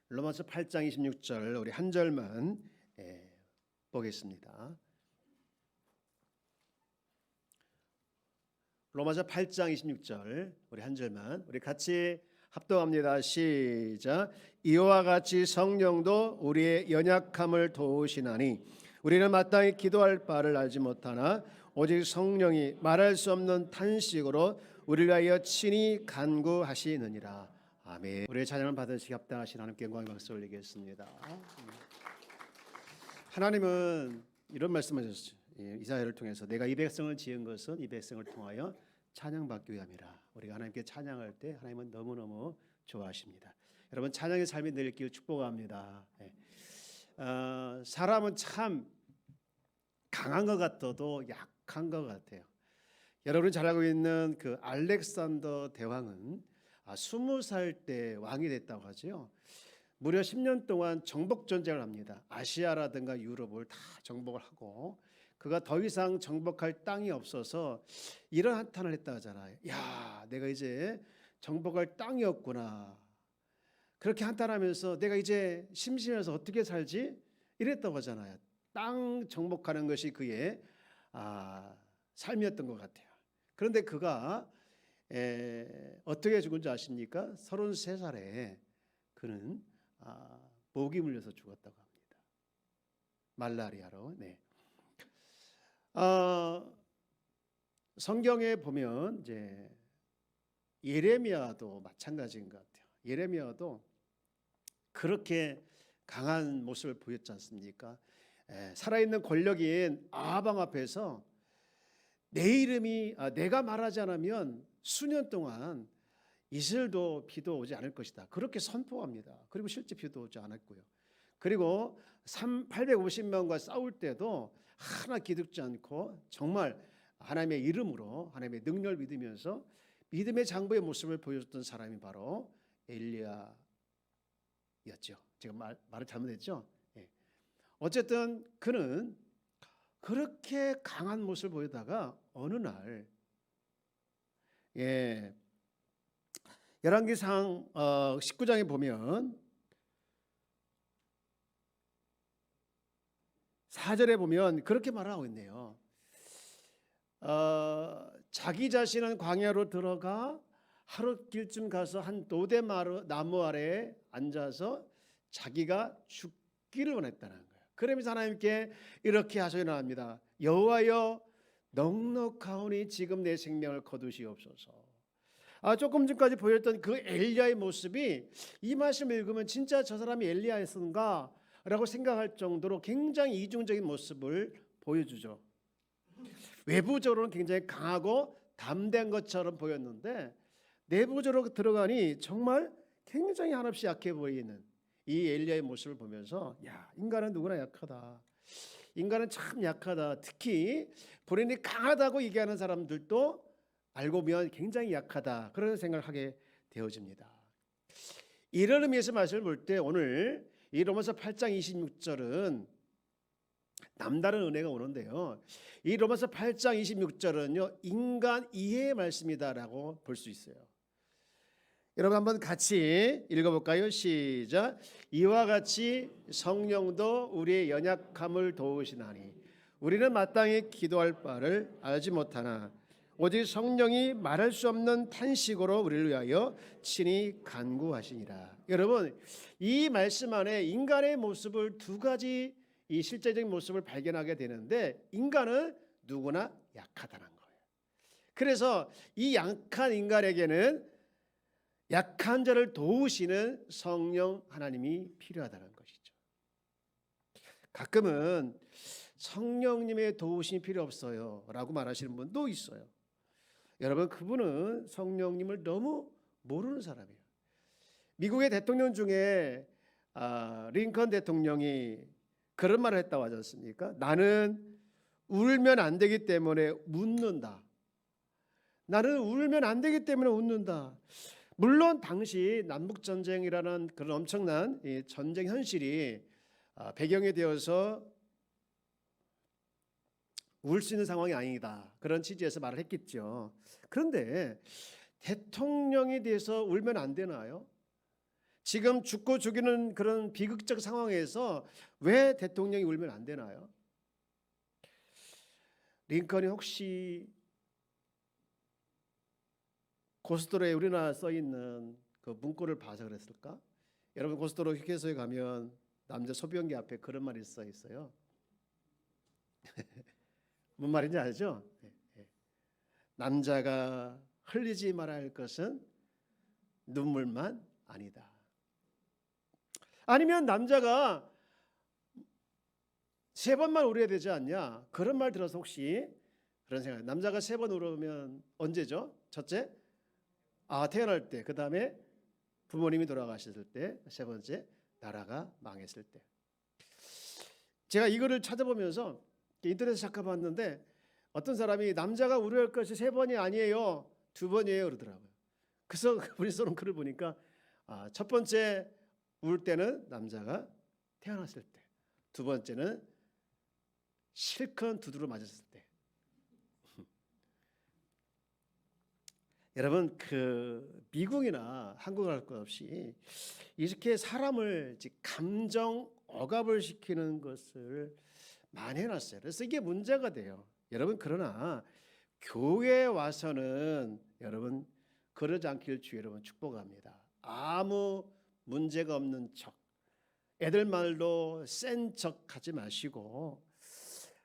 로마서 8장 26절 우리 한 절만 보겠습니다. 로마서 8장 26절 우리 한 절만 우리 같이 합독합니다. 시작. 이와 같이 성령도 우리의 연약함을 도우시나니 우리는 마땅히 기도할 바를 알지 못하나 오직 성령이 말할 수 없는 탄식으로 우리를 위하여 친히 간구하시느니라. 아멘. 우리의 찬양을 받으시기 합당하신 하나님께 영광의 박수 올리겠습니다. 하나님은 이런 말씀하셨죠. 이사야를 통해서 내가 이 백성을 지은 것은 이 백성을 통하여 찬양받기 위함이라. 우리가 하나님께 찬양할 때 하나님은 너무너무 좋아하십니다. 여러분 찬양의 삶이 늘 있기를 축복합니다. 사람은 참 강한 것 같아도 약한 것 같아요. 여러분이 잘 알고 있는 그 알렉산더 대왕은 20살 때 왕이 됐다고 하죠. 무려 10년 동안 정복 전쟁을 합니다. 아시아라든가 유럽을 다 정복을 하고 그가 더 이상 정복할 땅이 없어서 이런 한탄을 했다 하잖아요. 야, 내가 이제 정복할 땅이 없구나. 그렇게 한탄하면서 내가 이제 심심해서 어떻게 살지? 이랬다고 하잖아요. 땅 정복하는 것이 그의 삶이었던 것 같아요. 그런데 그가 어떻게 죽은 줄 아십니까? 33살에 그는 모기 물려서 죽었다고 합니다. 말라리아로. 네. 성경에 보면 이제 예레미야도 마찬가지인 것 같아요. 예레미야도 그렇게 강한 모습을 보였지 않습니까? 살아있는 권력인 아방 앞에서 내 이름이 내가 말하지 않으면 수년 동안 이슬도 비도 오지 않을 것이다. 그렇게 선포합니다. 그리고 실제 비도 오지 않았고요. 그리고 850명과 싸울 때도 하나 기죽지 않고 정말 하나님의 이름으로 하나님의 능력을 믿으면서 믿음의 장부의 모습을 보여줬던 사람이 바로 엘리야였죠. 제가 말을 잘못했죠. 어쨌든 그는 그렇게 강한 모습을 보이다가 어느 날 열왕기상 19장에 보면 4절에 보면 그렇게 말하고 있네요. 자기 자신은 광야로 들어가 하룻길쯤 가서 한 노대나무 아래에 앉아서 자기가 죽기를 원했다는 거예요. 그러면서 하나님께 이렇게 하소연합니다. 여호와여 넉넉하오니 지금 내 생명을 거두시옵소서. 조금 전까지 보였던 그 엘리야의 모습이 이 말씀을 읽으면 진짜 저 사람이 엘리야였는가 라고 생각할 정도로 굉장히 이중적인 모습을 보여주죠. 외부적으로는 굉장히 강하고 담대한 것처럼 보였는데 내부적으로 들어가니 정말 굉장히 한없이 약해 보이는 이 엘리야의 모습을 보면서 야, 인간은 누구나 약하다. 인간은 참 약하다. 특히 본인이 강하다고 얘기하는 사람들도 알고 보면 굉장히 약하다. 그런 생각을 하게 되어집니다. 이런 의미에서 말씀을 볼 때 오늘 이 로마서 8장 26절은 남다른 은혜가 오는데요. 이 로마서 8장 26절은요. 인간 이해의 말씀이다라고 볼 수 있어요. 여러분 한번 같이 읽어볼까요? 시작. 이와 같이 성령도 우리의 연약함을 도우시나니 우리는 마땅히 기도할 바를 알지 못하나 오직 성령이 말할 수 없는 탄식으로 우리를 위하여 친히 간구하시니라. 여러분 이 말씀 안에 인간의 모습을 두 가지 이 실제적인 모습을 발견하게 되는데 인간은 누구나 약하다는 거예요. 그래서 이 약한 인간에게는 약한 자를 도우시는 성령 하나님이 필요하다는 것이죠. 가끔은 성령님의 도우심이 필요 없어요 라고 말하시는 분도 있어요. 여러분 그분은 성령님을 너무 모르는 사람이에요. 미국의 대통령 중에 링컨 대통령이 그런 말을 했다고 하지 않습니까? 나는 울면 안 되기 때문에 웃는다. 나는 울면 안 되기 때문에 웃는다. 물론 당시 남북전쟁이라는 그런 엄청난 전쟁 현실이 배경이 되어서 울 수 있는 상황이 아니다. 그런 취지에서 말을 했겠죠. 그런데 대통령에 대해서 울면 안 되나요? 지금 죽고 죽이는 그런 비극적 상황에서 왜 대통령이 울면 안 되나요? 링컨이 혹시 고속도로에 우리나라 써 있는 그 문구를 봐서 그랬을까? 여러분 고속도로 휴게소에 가면 남자 소변기 앞에 그런 말이 써 있어요. 뭔 말인지 알죠? 남자가 흘리지 말아야 할 것은 눈물만 아니다. 아니면 남자가 3번만 울어야 되지 않냐? 그런 말 들어서 혹시 그런 생각. 남자가 3번 울으면 언제죠? 첫째, 태어날 때. 그 다음에 부모님이 돌아가셨을 때. 3번째, 나라가 망했을 때. 제가 이거를 찾아보면서 인터넷에 찾아봤는데 어떤 사람이 남자가 울어야 할 것이 3번이 아니에요, 2번이에요 그러더라고요. 그래서 그분이 써놓은 글을 보니까 첫 번째 울 때는 남자가 태어났을 때, 2번째는 실컷 두드러 맞았을 때. 여러분 그 미국이나 한국 할 것 없이 이렇게 사람을 감정 억압을 시키는 것을 많이 해놨어요. 그래서 이게 문제가 돼요. 여러분 그러나 교회에 와서는 여러분 그러지 않길 주 여러분 축복합니다. 아무 문제가 없는 척, 애들 말로 센 척하지 마시고,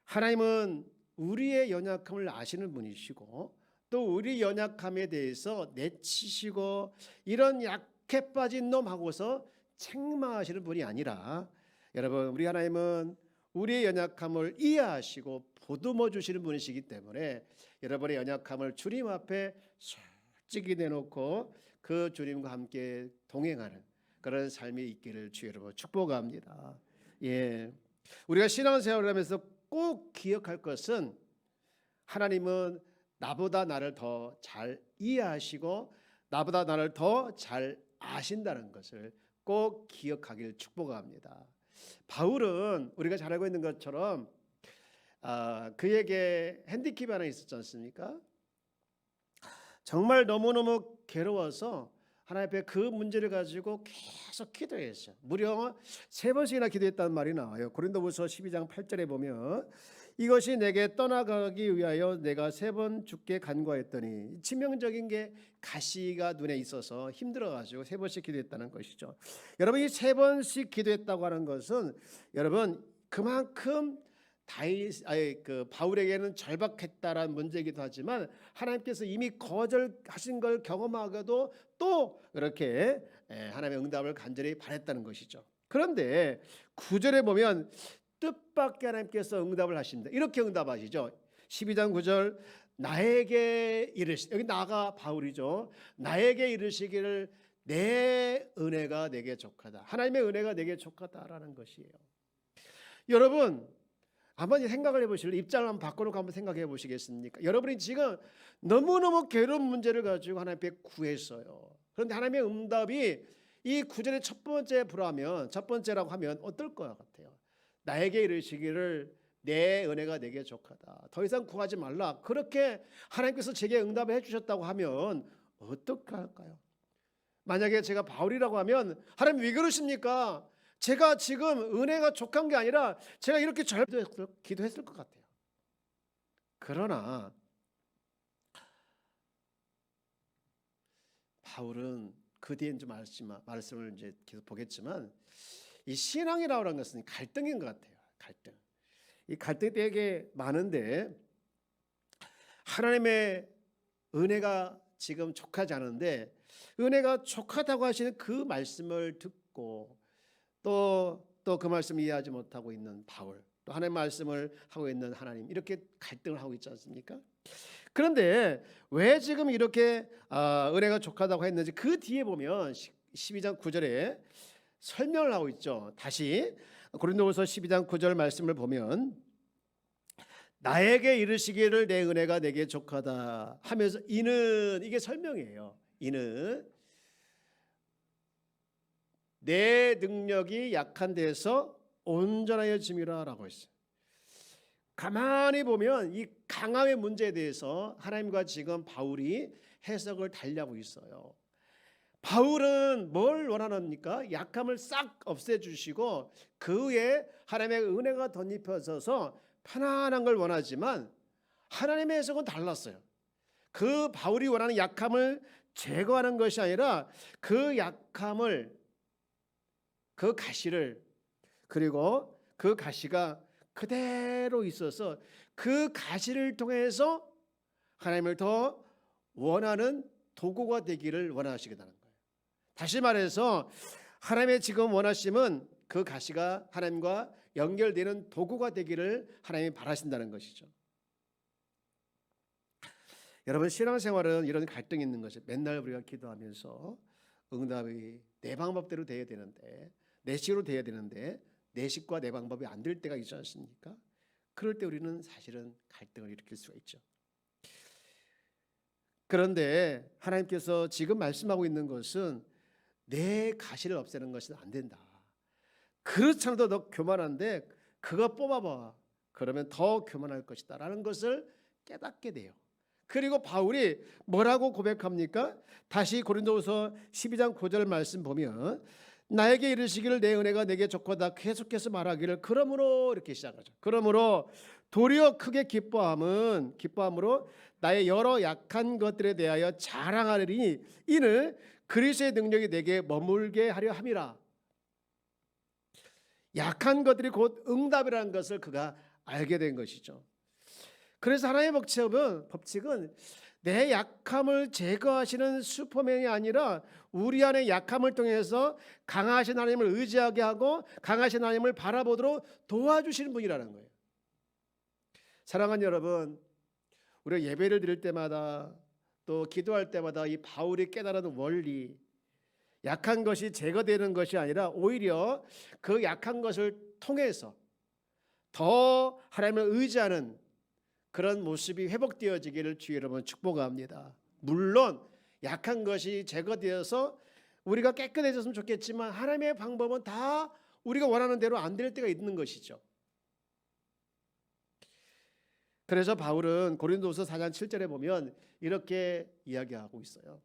하나님은 우리의 연약함을 아시는 분이시고 또 우리 연약함에 대해서 내치시고 이런 약해 빠진 놈 하고서 책망하시는 분이 아니라, 여러분 우리 하나님은 우리의 연약함을 이해하시고 보듬어 주시는 분이시기 때문에 여러분의 연약함을 주님 앞에 솔직히 내놓고 그 주님과 함께 동행하는 그런 삶이 있기를 주 여러분 축복합니다. 우리가 신앙생활을 하면서 꼭 기억할 것은 하나님은 나보다 나를 더 잘 이해하시고 나보다 나를 더 잘 아신다는 것을 꼭 기억하길 축복합니다. 바울은 우리가 잘 알고 있는 것처럼 그에게 핸디캡이 하나 있었지 않습니까? 정말 너무너무 괴로워서 하나님 앞에 그 문제를 가지고 계속 기도했어요. 무려 3번씩이나 기도했다는 말이 나와요. 고린도후서 12장 8절에 보면 이것이 내게 떠나가기 위하여 내가 3번 주께 간구하였더니, 치명적인 게 가시가 눈에 있어서 힘들어가지고 3번씩 기도했다는 것이죠. 여러분 이 3번씩 기도했다고 하는 것은 여러분 그만큼 바울에게는 절박했다라는 문제이기도 하지만 하나님께서 이미 거절하신 걸 경험하고도 또 그렇게 하나님의 응답을 간절히 바랬다는 것이죠. 그런데 9절에 보면 뜻밖의 하나님께서 응답을 하십니다. 이렇게 응답하시죠. 12장 9절, 나에게 이르시, 여기 나가 바울이죠. 나에게 이르시기를 내 은혜가 내게 족하다. 하나님의 은혜가 내게 족하다라는 것이에요. 여러분 한번 생각을 해보실래요? 입장을 한번 바꿔놓고 한번 생각해 보시겠습니까? 여러분이 지금 너무너무 괴로운 문제를 가지고 하나님 앞에 구했어요. 그런데 하나님의 응답이 이 9절의 첫 번째 불하면, 첫 번째라고 하면 어떨 것 같아요? 나에게 이르시기를 내 은혜가 내게 족하다. 더 이상 구하지 말라. 그렇게 하나님께서 제게 응답을 해주셨다고 하면 어떻게 할까요? 만약에 제가 바울이라고 하면 하나님 왜 그러십니까? 제가 지금 은혜가 족한 게 아니라 제가 이렇게 기도했을 것 같아요. 그러나 바울은 그 뒤엔 좀 말씀을 이제 계속 보겠지만 이 신앙이라고 하는 것은 갈등인 것 같아요. 갈등. 이 갈등이 되게 많은데 하나님의 은혜가 지금 족하지 않은데 은혜가 족하다고 하시는 그 말씀을 듣고 또 그 말씀을 이해하지 못하고 있는 바울, 또 하나님의 말씀을 하고 있는 하나님, 이렇게 갈등을 하고 있지 않습니까? 그런데 왜 지금 이렇게 은혜가 족하다고 했는지 그 뒤에 보면 12장 9절에 설명을 하고 있죠. 다시 고린도후서 12장 9절 말씀을 보면 나에게 이르시기를 내 은혜가 내게 족하다 하면서 이는, 이게 설명이에요. 이는 내 능력이 약한 데서 온전하여짐이라 라고 했어요. 가만히 보면 이 강함의 문제에 대해서 하나님과 지금 바울이 해석을 달리하고 있어요. 바울은 뭘 원하십니까? 약함을 싹 없애주시고 그 위에 하나님의 은혜가 덧입혀져서 편안한 걸 원하지만 하나님의 해석은 달랐어요. 그 바울이 원하는 약함을 제거하는 것이 아니라 그 약함을, 그 가시를, 그리고 그 가시가 그대로 있어서 그 가시를 통해서 하나님을 더 원하는 도구가 되기를 원하시겠다는 거예요. 다시 말해서 하나님의 지금 원하심은 그 가시가 하나님과 연결되는 도구가 되기를 하나님이 바라신다는 것이죠. 여러분, 신앙생활은 이런 갈등이 있는 것이, 맨날 우리가 기도하면서 응답이 내 방법대로 돼야 되는데, 내 식으로 돼야 되는데 내 식과 내 방법이 안 될 때가 있지 않습니까? 그럴 때 우리는 사실은 갈등을 일으킬 수가 있죠. 그런데 하나님께서 지금 말씀하고 있는 것은 내 가시를 없애는 것은 안 된다. 그렇잖아도 너 교만한데 그거 뽑아봐. 그러면 더 교만할 것이다 라는 것을 깨닫게 돼요. 그리고 바울이 뭐라고 고백합니까? 다시 고린도후서 12장 9절 말씀 보면 나에게 이르시기를 내 은혜가 내게 좋고다 계속해서 말하기를 그러므로 이렇게 시작하죠. 그러므로 도리어 크게 기뻐함으로 나의 여러 약한 것들에 대하여 자랑하리니 이는 그리스도의 능력이 내게 머물게 하려 함이라. 약한 것들이 곧 응답이라는 것을 그가 알게 된 것이죠. 그래서 하나님의 법칙은 내 약함을 제거하시는 슈퍼맨이 아니라 우리 안의 약함을 통해서 강하신 하나님을 의지하게 하고 강하신 하나님을 바라보도록 도와주시는 분이라는 거예요. 사랑하는 여러분, 우리가 예배를 드릴 때마다 또 기도할 때마다 이 바울이 깨달은 원리, 약한 것이 제거되는 것이 아니라 오히려 그 약한 것을 통해서 더 하나님을 의지하는 그런 모습이 회복되어지기를 주의 여러분 축복합니다. 물론 약한 것이 제거되어서 우리가 깨끗해졌으면 좋겠지만 하나님의 방법은 다 우리가 원하는 대로 안 될 때가 있는 것이죠. 그래서 바울은 고린도후서 4장 7절에 보면 이렇게 이야기하고 있어요.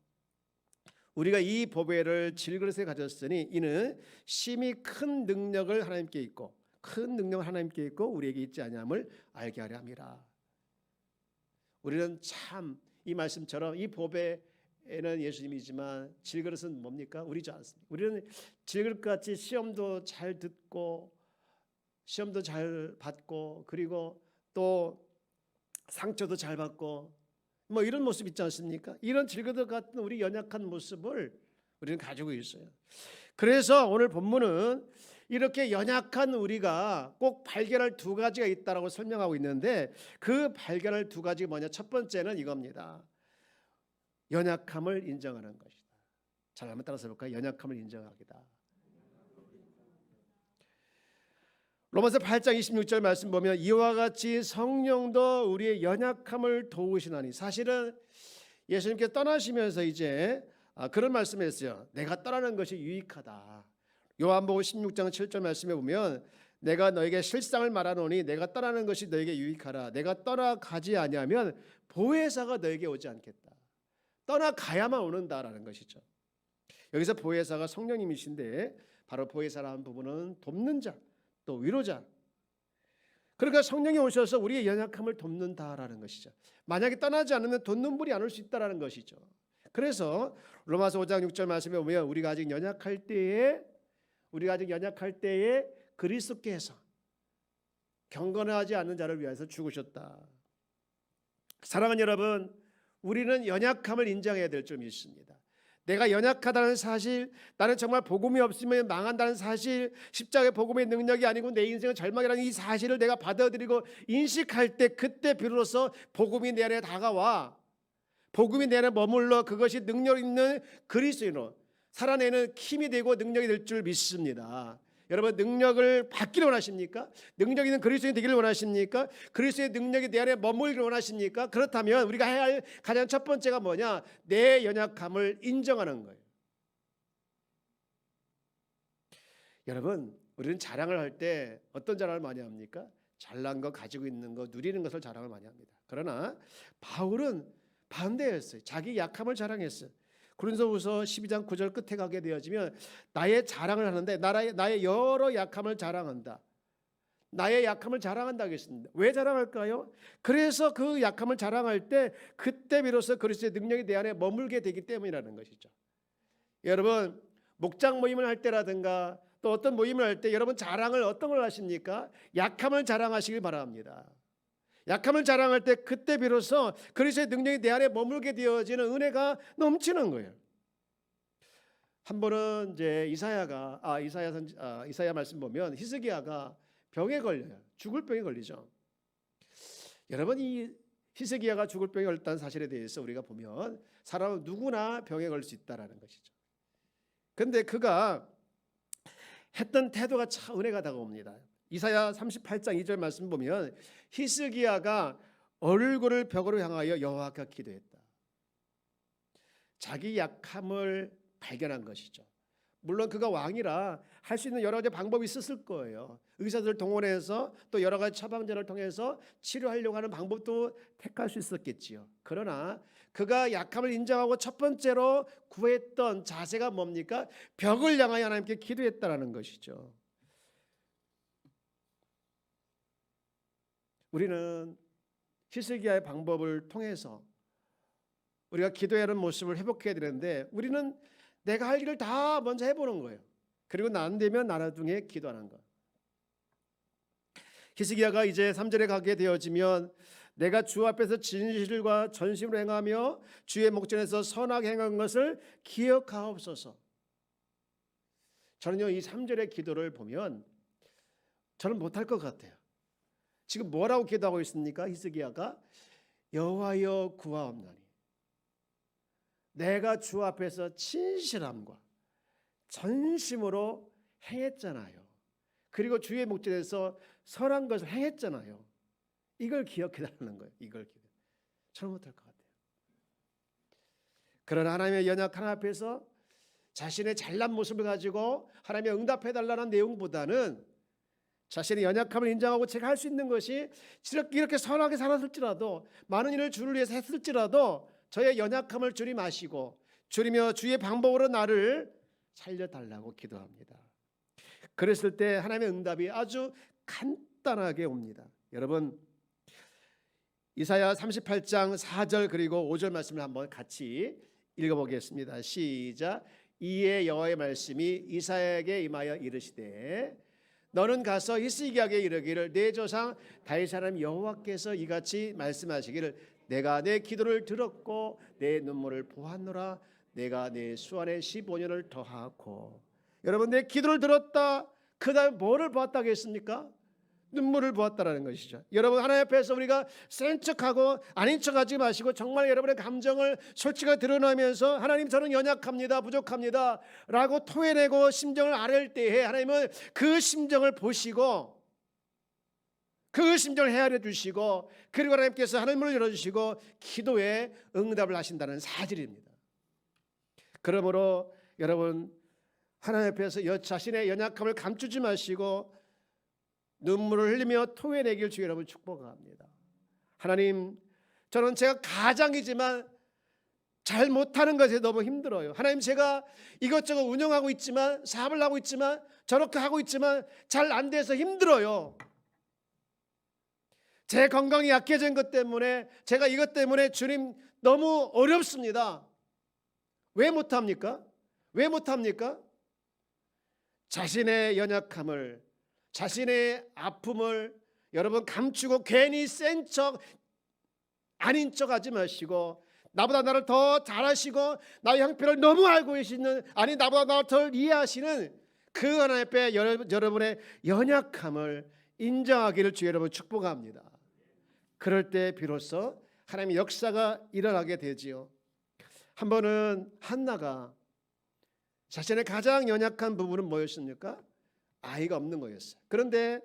우리가 이 보배를 질그릇에 가졌으니 이는 심히 큰 능력을 하나님께 있고 큰 능력을 하나님께 있고 우리에게 있지 아니함을 알게 하려 함이라. 우리는 참 이 말씀처럼 이 보배에는 예수님이지만 질그릇은 뭡니까? 우리지 않습니다. 우리는 질그릇같이 시험도 잘 듣고 시험도 잘 받고 그리고 또 상처도 잘 받고 뭐 이런 모습 있지 않습니까? 이런 질그릇 같은 우리 연약한 모습을 우리는 가지고 있어요. 그래서 오늘 본문은 이렇게 연약한 우리가 꼭 발견할 두 가지가 있다라고 설명하고 있는데 그 발견할 두 가지가 뭐냐? 첫 번째는 이겁니다. 연약함을 인정하는 것이다. 잘 한번 따라서 볼까요? 연약함을 인정하기다. 로마서 8장 26절 말씀 보면 이와 같이 성령도 우리의 연약함을 도우시나니, 사실은 예수님께서 떠나시면서 이제 그런 말씀을 했어요. 내가 떠나는 것이 유익하다. 요한복음 16장 7절 말씀에 보면 내가 너에게 실상을 말하노니 내가 떠나는 것이 너에게 유익하라. 내가 떠나가지 아니하면 보혜사가 너에게 오지 않겠다. 떠나가야만 오는다라는 것이죠. 여기서 보혜사가 성령님이신데 바로 보혜사라는 부분은 돕는 자, 또 위로자. 그러니까 성령이 오셔서 우리의 연약함을 돕는다라는 것이죠. 만약에 떠나지 않으면 돕는 분이 안 올 수 있다라는 것이죠. 그래서 로마서 5장 6절 말씀에 보면 우리가 아직 연약할 때에 그리스도께서 경건하지 않는 자를 위해서 죽으셨다. 사랑하는 여러분, 우리는 연약함을 인정해야 될 점이 있습니다. 내가 연약하다는 사실, 나는 정말 복음이 없으면 망한다는 사실, 십자가의 복음의 능력이 아니고 내 인생은 절망이라는 이 사실을 내가 받아들이고 인식할 때 그때 비로소 복음이 내 안에 다가와 복음이 내 안에 머물러 그것이 능력 있는 그리스도인으로 살아내는 힘이 되고 능력이 될 줄 믿습니다. 여러분, 능력을 받기를 원하십니까? 능력 있는 그리스도인이 되기를 원하십니까? 그리스도의 능력이 내 안에 머물기를 원하십니까? 그렇다면 우리가 해야 할 가장 첫 번째가 뭐냐? 내 연약함을 인정하는 거예요. 여러분, 우리는 자랑을 할 때 어떤 자랑을 많이 합니까? 잘난 거, 가지고 있는 거, 누리는 것을 자랑을 많이 합니다. 그러나 바울은 반대였어요. 자기 약함을 자랑했어요. 고린도후서 12장 9절 끝에 가게 되어지면 나의 자랑을 하는데 나의 여러 약함을 자랑한다. 나의 약함을 자랑한다 하겠습니다. 왜 자랑할까요? 그래서 그 약함을 자랑할 때 그때 비로소 그리스도의 능력이 내 안에 머물게 되기 때문이라는 것이죠. 여러분 목장 모임을 할 때라든가 또 어떤 모임을 할 때 여러분 자랑을 어떤 걸 하십니까? 약함을 자랑하시길 바랍니다. 약함을 자랑할 때 그때 비로소 그리스도의 능력이 내 안에 머물게 되어지는 은혜가 넘치는 거예요. 한 번은 이제 이사야 말씀 보면 히스기야가 병에 걸려요. 죽을 병에 걸리죠. 여러분 이 히스기야가 죽을 병에 걸렸다는 사실에 대해서 우리가 보면 사람은 누구나 병에 걸릴 수 있다라는 것이죠. 그런데 그가 했던 태도가 참 은혜가 다가옵니다. 이사야 38장 2절 말씀 보면 히스기야가 얼굴을 벽으로 향하여 여호와께 기도했다. 자기 약함을 발견한 것이죠. 물론 그가 왕이라 할 수 있는 여러 가지 방법이 있었을 거예요. 의사들 동원해서 또 여러 가지 처방전을 통해서 치료하려고 하는 방법도 택할 수 있었겠지요. 그러나 그가 약함을 인정하고 첫 번째로 구했던 자세가 뭡니까? 벽을 향하여 하나님께 기도했다라는 것이죠. 우리는 히스기야의 방법을 통해서 우리가 기도해야 하는 모습을 회복해야 되는데 우리는 내가 할 일을 다 먼저 해보는 거예요. 그리고 안 되면 나라둥에 기도하는 것. 히스기야가 이제 3절에 가게 되어지면 내가 주 앞에서 진실과 전심으로 행하며 주의 목전에서 선하게 행한 것을 기억하옵소서. 저는요 이 3절의 기도를 보면 저는 못할 것 같아요. 지금 뭐라고 기도하고 있습니까? 히스기야가 여호와여 구하옵나니 내가 주 앞에서 진실함과 전심으로 행했잖아요. 그리고 주의 목전에서 선한 것을 행했잖아요. 이걸 기억해달라는 거예요. 이걸 기억해. 저는 못할 것 같아요. 그러나 하나님의 연약 하나 앞에서 자신의 잘난 모습을 가지고 하나님의 응답해달라는 내용보다는 자신의 연약함을 인정하고 제가 할 수 있는 것이 이렇게 선하게 살았을지라도 많은 일을 주를 위해서 했을지라도 저의 연약함을 주님 아시고 주리며 주의 방법으로 나를 살려달라고 기도합니다. 그랬을 때 하나님의 응답이 아주 간단하게 옵니다. 여러분 이사야 38장 4절 그리고 5절 말씀을 한번 같이 읽어보겠습니다. 시작. 이에 여호와의 말씀이 이사야에게 임하여 이르시되 너는 가서 히스기야에게 이르기를 내 조상 다윗 사람 여호와께서 이같이 말씀하시기를 내가 내 기도를 들었고 내 눈물을 보았노라. 내가 내 수완에 15년을 더하고. 여러분 내 기도를 들었다. 그 다음에 뭐를 보았다고 했습니까? 눈물을 보았다라는 것이죠. 여러분 하나님 앞에서 우리가 센 척하고 아닌 척하지 마시고 정말 여러분의 감정을 솔직하게 드러나면서 하나님 저는 연약합니다. 부족합니다. 라고 토해내고 심정을 아랠 때에 하나님은 그 심정을 보시고 그 심정을 헤아려 주시고 그리고 하나님께서 하늘문을 열어주시고 기도에 응답을 하신다는 사실입니다. 그러므로 여러분 하나님 앞에서 자신의 연약함을 감추지 마시고 눈물을 흘리며 토해내길 주 여러분 축복합니다. 하나님 저는 제가 가장이지만 잘 못하는 것에 너무 힘들어요. 하나님 제가 이것저것 운영하고 있지만 사업을 하고 있지만 저렇게 하고 있지만 잘 안 돼서 힘들어요. 제 건강이 약해진 것 때문에 제가 이것 때문에 주님 너무 어렵습니다. 왜 못합니까? 왜 못합니까? 자신의 연약함을 자신의 아픔을 여러분 감추고 괜히 센 척 아닌 척 하지 마시고 나보다 나를 더 잘하시고 나의 형편을 너무 알고 계시는 아니 나보다 나를 더 이해하시는 그 하나님 앞에 여러분의 연약함을 인정하기를 주 여러분 축복합니다. 그럴 때 비로소 하나님의 역사가 일어나게 되지요. 한 번은 한나가 자신의 가장 연약한 부분은 뭐였습니까? 아이가 없는 거였어요. 그런데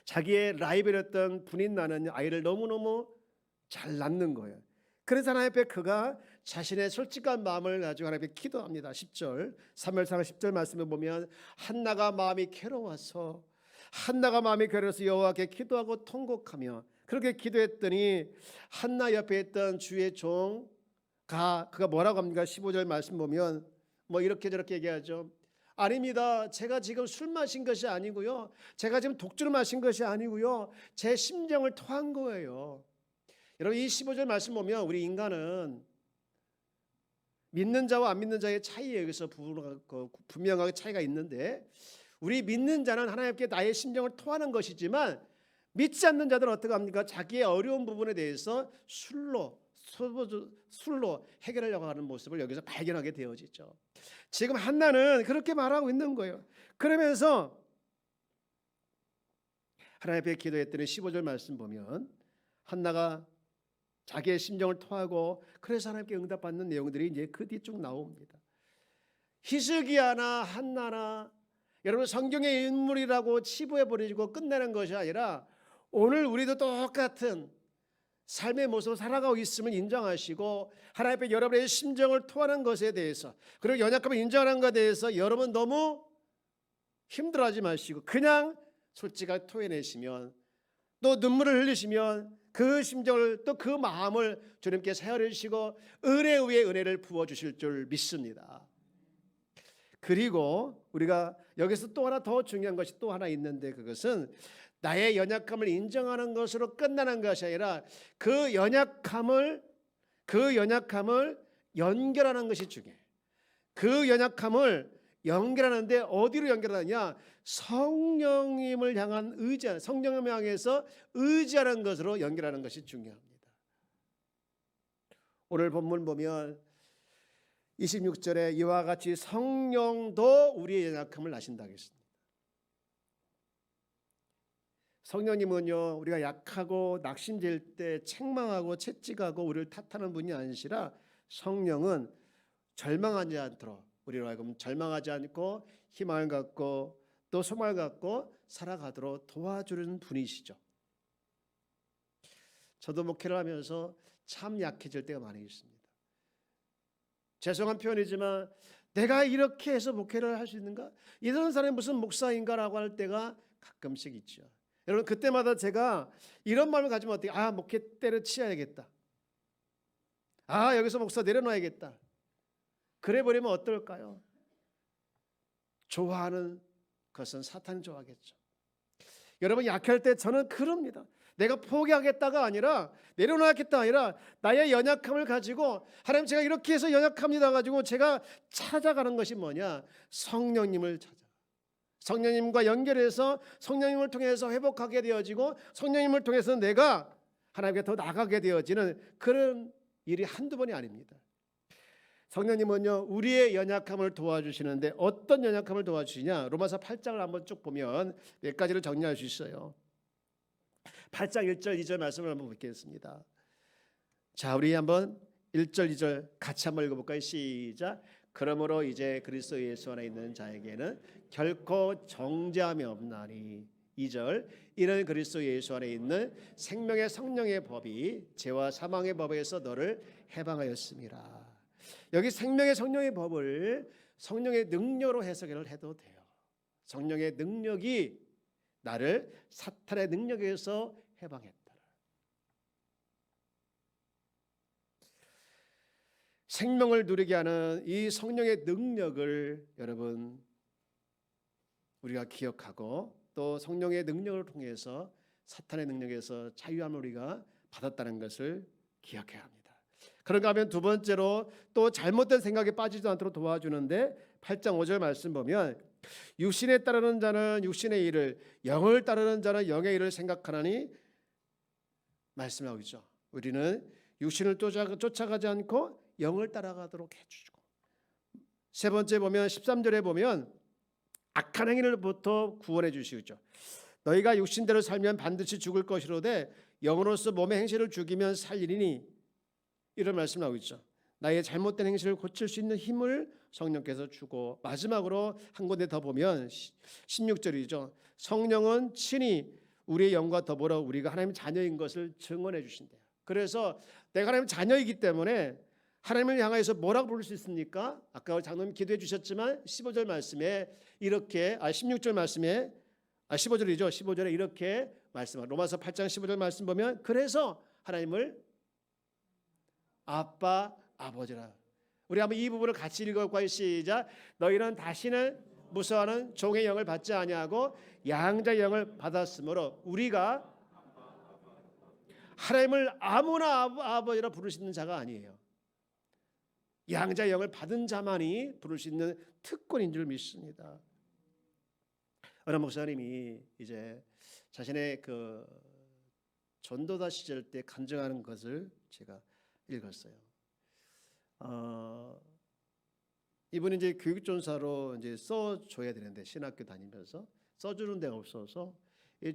자기의 라이벌이었던 분인 나는 아이를 너무너무 잘 낳는 거예요. 그래서 하나님 앞에 그가 자신의 솔직한 마음을 가지고 하나님 앞에 기도합니다. 10절 사무엘상 10절 말씀을 보면 한나가 마음이 괴로워서 여호와께 기도하고 통곡하며 그렇게 기도했더니 한나 옆에 있던 주의 종 그가 뭐라고 합니까? 15절 말씀 보면 뭐 이렇게 저렇게 얘기하죠. 아닙니다. 제가 지금 술 마신 것이 아니고요. 제가 지금 독주를 마신 것이 아니고요. 제 심정을 토한 거예요. 여러분 이 15절 말씀 보면 우리 인간은 믿는 자와 안 믿는 자의 차이에 의해서 분명하게 차이가 있는데, 우리 믿는 자는 하나님께 나의 심정을 토하는 것이지만 믿지 않는 자들은 어떻게 합니까? 자기의 어려운 부분에 대해서 술로 해결하려고 하는 모습을 여기서 발견하게 되어지죠. 지금 한나는 그렇게 말하고 있는 거예요. 그러면서 하나님 앞에 기도했더니 15절 말씀 보면 한나가 자기의 심정을 토하고 그래서 하나님께 응답받는 내용들이 이제 그 뒤에 쭉 나옵니다. 히스기야나 한나나 여러분 성경의 인물이라고 치부해버리고 끝내는 것이 아니라 오늘 우리도 똑같은 삶의 모습을 살아가고 있음을 인정하시고 하나님 앞에 여러분의 심정을 토하는 것에 대해서, 그리고 연약함을 인정하는 것에 대해서 여러분 너무 힘들어하지 마시고 그냥 솔직하게 토해내시면, 또 눈물을 흘리시면 그 심정을 또 그 마음을 주님께서 헤아리시고 은혜 위에 은혜를 부어주실 줄 믿습니다. 그리고 우리가 여기서 또 하나 더 중요한 것이 또 하나 있는데, 그것은 나의 연약함을 인정하는 것으로 끝나는 것이 아니라 그 연약함을 연결하는 것이 중요해요. 그 연약함을 연결하는데 어디로 연결하느냐? 성령님을 향한 의지, 성령님을 향해서 의지하는 것으로 연결하는 것이 중요합니다. 오늘 본문 보면 26절에 이와 같이 성령도 우리의 연약함을 아신다고 했습니다. 성령님은요, 우리가 약하고 낙심될 때 책망하고 채찍하고 우리를 탓하는 분이 아니시라, 성령은 절망하지 않도록 우리로 하여금 절망하지 않고 희망을 갖고 또 소망을 갖고 살아가도록 도와주는 분이시죠. 저도 목회를 하면서 참 약해질 때가 많이 있습니다. 죄송한 표현이지만 내가 이렇게 해서 목회를 할 수 있는가? 이런 사람이 무슨 목사인가라고 할 때가 가끔씩 있죠. 여러분 그때마다 제가 이런 마음을 가지면 어떻게? 목회 때려치워야겠다. 여기서 목사 내려놔야겠다. 그래 버리면 어떨까요? 좋아하는 것은 사탄이 좋아하겠죠. 여러분 약할 때 저는 그럽니다. 내가 포기하겠다가 아니라 내려놓겠다 아니라 나의 연약함을 가지고 하나님 제가 이렇게 해서 연약합니다 가지고 제가 찾아가는 것이 뭐냐? 성령님을 찾아. 성령님과 연결해서 성령님을 통해서 회복하게 되어지고 성령님을 통해서 내가 하나님께 더 나가게 되어지는 그런 일이 한두 번이 아닙니다. 성령님은요 우리의 연약함을 도와주시는데 어떤 연약함을 도와주시냐? 로마서 8장을 한번 쭉 보면 몇 가지를 정리할 수 있어요. 8장 1절 2절 말씀을 한번 보겠습니다. 자, 우리 한번 1절 2절 같이 한번 읽어볼까요? 시작. 그러므로 이제 그리스도 예수 안에 있는 자에게는 결코 정죄함이 없나니. 2절. 이는 그리스도 예수 안에 있는 생명의 성령의 법이 죄와 사망의 법에서 너를 해방하였습니다. 여기 생명의 성령의 법을 성령의 능력으로 해석을 해도 돼요. 성령의 능력이 나를 사탄의 능력에서 해방했다. 생명을 누리게 하는 이 성령의 능력을 여러분 우리가 기억하고 또 성령의 능력을 통해서 사탄의 능력에서 자유함을 우리가 받았다는 것을 기억해야 합니다. 그런가 하면 두 번째로 또 잘못된 생각에 빠지지 않도록 도와주는데 8장 5절 말씀 보면 육신에 따르는 자는 육신의 일을, 영을 따르는 자는 영의 일을 생각하나니 말씀하고 있죠. 우리는 육신을 쫓아가지 않고 영을 따라가도록 해주고, 세 번째 보면 13절에 보면 악한 행위로부터 구원해 주시죠. 너희가 육신대로 살면 반드시 죽을 것이로되 영으로서 몸의 행실을 죽이면 살리니, 이런 말씀을 하고 있죠. 나의 잘못된 행실을 고칠 수 있는 힘을 성령께서 주고, 마지막으로 한 군데 더 보면 16절이죠. 성령은 친히 우리의 영과 더불어 우리가 하나님의 자녀인 것을 증언해 주신대요. 그래서 내가 하나님의 자녀이기 때문에 하나님을 향해서 뭐라고 부를 수 있습니까? 아까 장로님 기도해 주셨지만 15절 말씀에 이렇게 16절 말씀에 15절이죠. 15절에 이렇게 말씀하고, 로마서 8장 15절 말씀 보면 그래서 하나님을 아빠 아버지라. 우리 한번 이 부분을 같이 읽어볼까요? 시작. 너희는 다시는 무서워하는 종의 영을 받지 아니하고 양자의 영을 받았으므로 우리가 하나님을 아무나 아버지라 부를 수 있는 자가 아니에요. 양자의 영을 받은 자만이 부를 수 있는 특권인 줄 믿습니다. 어느 목사님이 이제 자신의 그 전도다 시절 때 간증하는 것을 제가 읽었어요. 이분이 이제 교육전사로 이제 써줘야 되는데 신학교 다니면서 써주는 데가 없어서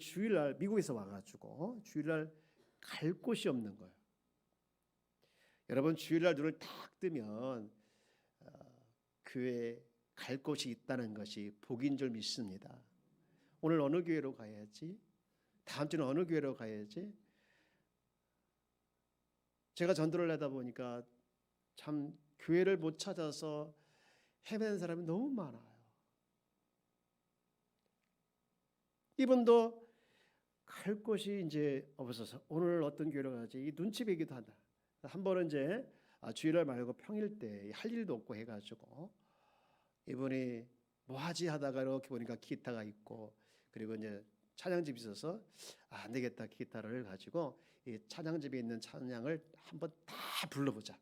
주일날 미국에서 와가지고 주일날 갈 곳이 없는 거예요. 여러분 주일날 눈을 딱 뜨면 교회에 갈 곳이 있다는 것이 복인 줄 믿습니다. 오늘 어느 교회로 가야지? 다음 주는 어느 교회로 가야지? 제가 전도를 하다 보니까 참 교회를 못 찾아서 헤매는 사람이 너무 많아요. 이분도 갈 곳이 이제 없어서 오늘 어떤 교회로 가지? 이 눈치 보기도 한다. 한 번은 이제 주일날 말고 평일 때 할 일도 없고 해가지고 이분이 뭐 하지 하다가 이렇게 보니까 기타가 있고 그리고 이제 찬양집이 있어서 안 되겠다 기타를 가지고 이 찬양집에 있는 찬양을 한번 다 불러보자.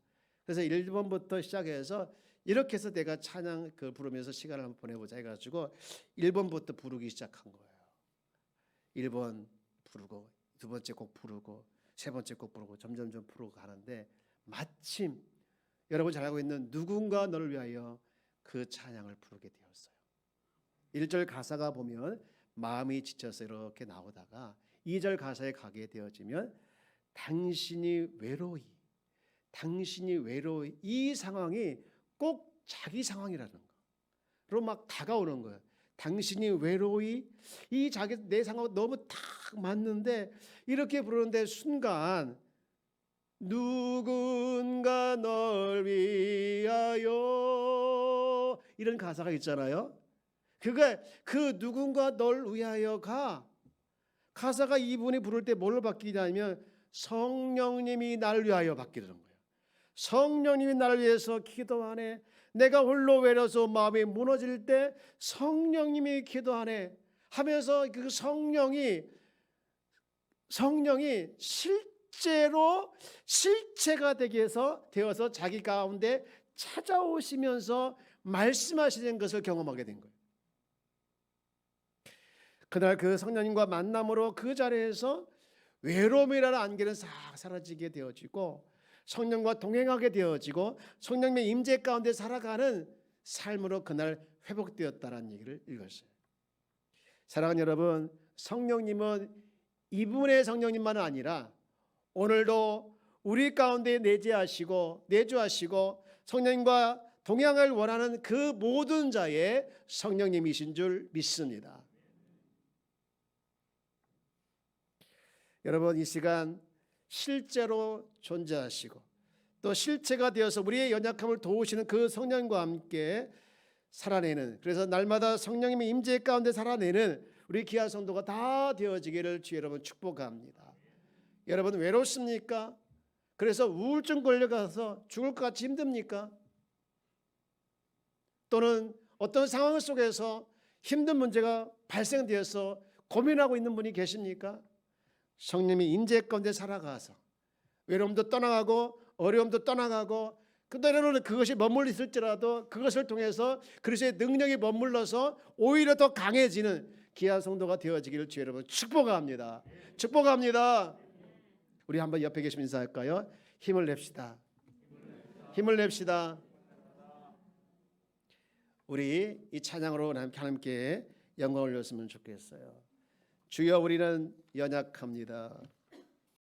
그래서 1번부터 시작해서 이렇게 해서 내가 찬양 부르면서 시간을 한번 보내보자 해가지고 1번부터 부르기 시작한 거예요. 1번 부르고 두 번째 곡 부르고 세 번째 곡 부르고 점점점 부르고 가는데 마침 여러분 잘 알고 있는 누군가 너를 위하여 그 찬양을 부르게 되었어요. 1절 가사가 보면 마음이 지쳐서 이렇게 나오다가 2절 가사에 가게 되어지면 당신이 외로이 이 상황이 꼭 자기 상황이라는 거로 막 다가오는 거예요. 당신이 외로이 이 자기 내 상황 너무 딱 맞는데 이렇게 부르는데 순간 누군가 널 위하여 이런 가사가 있잖아요. 그 누군가 널 위하여가 가사가 이분이 부를 때 뭘로 바뀌냐면 성령님이 나를 위하여 바뀌는 거예요. 성령님이 나를 위해서 기도하네. 내가 홀로 외로워서 마음이 무너질 때 성령님이 기도하네 하면서 그 성령이 실제로 실체가 되어서 자기 가운데 찾아오시면서 말씀하시는 것을 경험하게 된 거예요. 그날 그 성령님과 만남으로 그 자리에서 외로움이라는 안개는 싹 사라지게 되어지고 성령과 동행하게 되어지고 성령님의 임재 가운데 살아가는 삶으로 그날 회복되었다는 얘기를 읽었어요. 사랑하는 여러분, 성령님은 이분의 성령님만은 아니라 오늘도 우리 가운데 내주하시고 성령님과 동행을 원하는 그 모든 자의 성령님이신 줄 믿습니다. 여러분 이 시간 실제로 존재하시고 또 실체가 되어서 우리의 연약함을 도우시는 그 성령과 함께 살아내는 그래서 날마다 성령님의 임재 가운데 살아내는 우리 귀한 성도가 다 되어지기를 주 여러분 축복합니다. 여러분 외롭습니까? 그래서 우울증 걸려가서 죽을 것 같이 힘듭니까? 또는 어떤 상황 속에서 힘든 문제가 발생되어서 고민하고 있는 분이 계십니까? 성령님이 임재 가운데 살아가서 외로움도 떠나가고 어려움도 떠나가고 때로는 그것이 머물러 있을지라도 그것을 통해서 그리스도의 능력이 머물러서 오히려 더 강해지는 귀한 성도가 되어지기를 주 여러분 축복합니다. 축복합니다. 우리 한번 옆에 계시면 인사할까요? 힘을 냅시다. 힘을 냅시다. 우리 이 찬양으로 하나님께 영광을 올렸으면 좋겠어요. 주여 우리는 연약합니다.